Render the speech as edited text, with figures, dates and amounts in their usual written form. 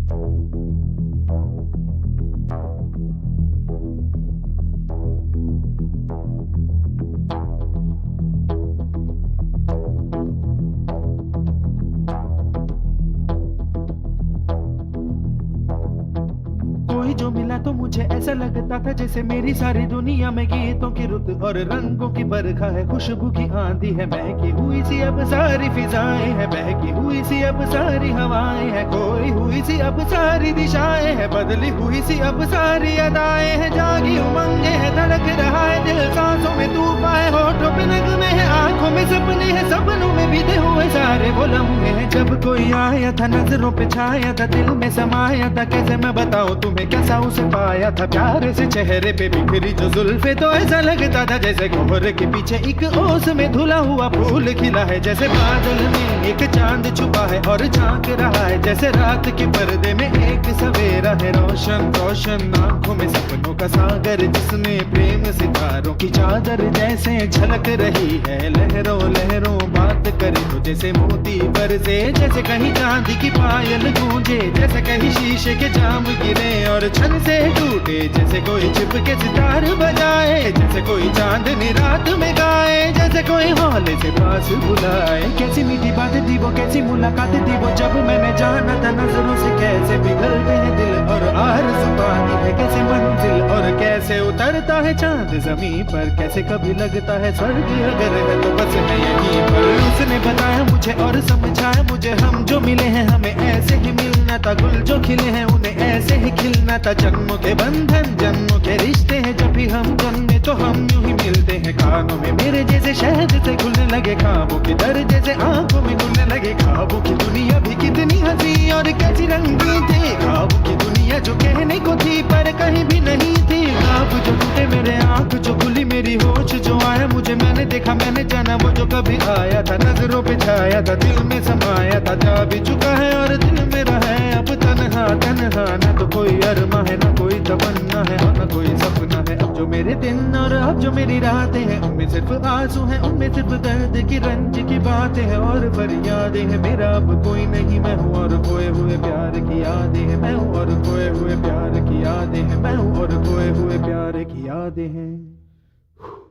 कोई जो मिला तो मुझे ऐसा लगता था जैसे मेरी सारी दुनिया में गीतों की रुत और रंगों की बरखा है, खुशबू की आंधी है, बहकी हुई सी अब सारी फिजाएं है, बहकी हुई सी अब सारी हवाएं है, खोई हुई सी अब सारी दिशाएं है, बदली हुई सी अब सारी अदाएं है, जागी उमंगे है, धड़क रहा है दिल, सांसों में तूफान है, होठों पे नगमे है, आंखों में सपने हैं, सपनों में बीते हुए सारे वो लम्हे हैं। जब कोई आया था नजरों पे छाया था, दिल में समाया था, कैसे मैं बताऊं तुम्हें कैसा उसे पाया था, प्यारे से चेहरे पे बिखरी जो जुल्फे, तो ऐसा लगता था जैसे कोहरे के पीछे एक ओस में धुला हुआ फूल खिला है, जैसे बादल में एक चांद छुपा है और झांक रहा है, जैसे रात के पर्दे में एक सवेरा है, रोशन रोशन आंखों में सपनों का सागर, जिसमें प्रेम सितारों की चादर जैसे झलक रही है, लहरों लहरों बात करे तो जैसे मोती बरसे, जैसे कहीं चांदी की पायल गूंजे, जैसे कहीं शीशे के जाम गिरे और छन से टूटे, जैसे कोई छिप के सितार बजाए, जैसे कोई चांदनी रात में गाए, जैसे कोई हौले से पास बुलाए। कैसी मीठी बात थी वो, कैसी मुलाकात थी वो, जब मैंने जाना था नजरों से कैसे पिघलते हैं दिल और आरज़ू पाती है कैसे मंजिल, और कैसे उतरता है चांद जमीन पर, कैसे कभी लगता है स्वर्ग अगर है तो बस मैं यहीं पर। उसने बताया मुझे और समझाया मुझे, हम जो मिले हैं हमें ऐसे ही मिलना था, गुल जो खिले हैं उन्हें ऐसे ही खिलना था, जन्मों के बंधन जन्मों के रिश्ते हैं, जब भी हम जन्मे तो हम यूं ही मिलते हैं, कानों में मेरे जैसे शहद से खुलने लगे ख्वाबों के दर, जैसे आंखों में खुलने लगे ख्वाबों की दुनिया भी कितनी हंसी और कैसी रंगी थी, ख्वाबों की दुनिया जो कहने को थी पर कहीं भी नहीं थी, ख्वाब जो टूटे मेरे आंख जो खुली मेरी होश जो आया मुझे, मैंने देखा मैंने जाना वो जो कभी आया था, नजरों पे छाया था दिल में समाया था, जा भी चुका है और दिल मेरा है अब तन्हा तन्हा, न तो कोई अरमा है न कोई तमन्ना है और न कोई सपना है, अब जो मेरे दिन और अब जो मेरी रातें हैं उनमें सिर्फ आंसू हैं, उनमें सिर्फ दर्द की रंज की बातें हैं और फरियादें हैं, मेरा अब कोई नहीं मैं हूँ और खोए हुए प्यार की यादें हैं, मैं हूँ और खोए हुए प्यार की यादें हैं, मैं हूँ और खोए हुए प्यार की यादें हैं।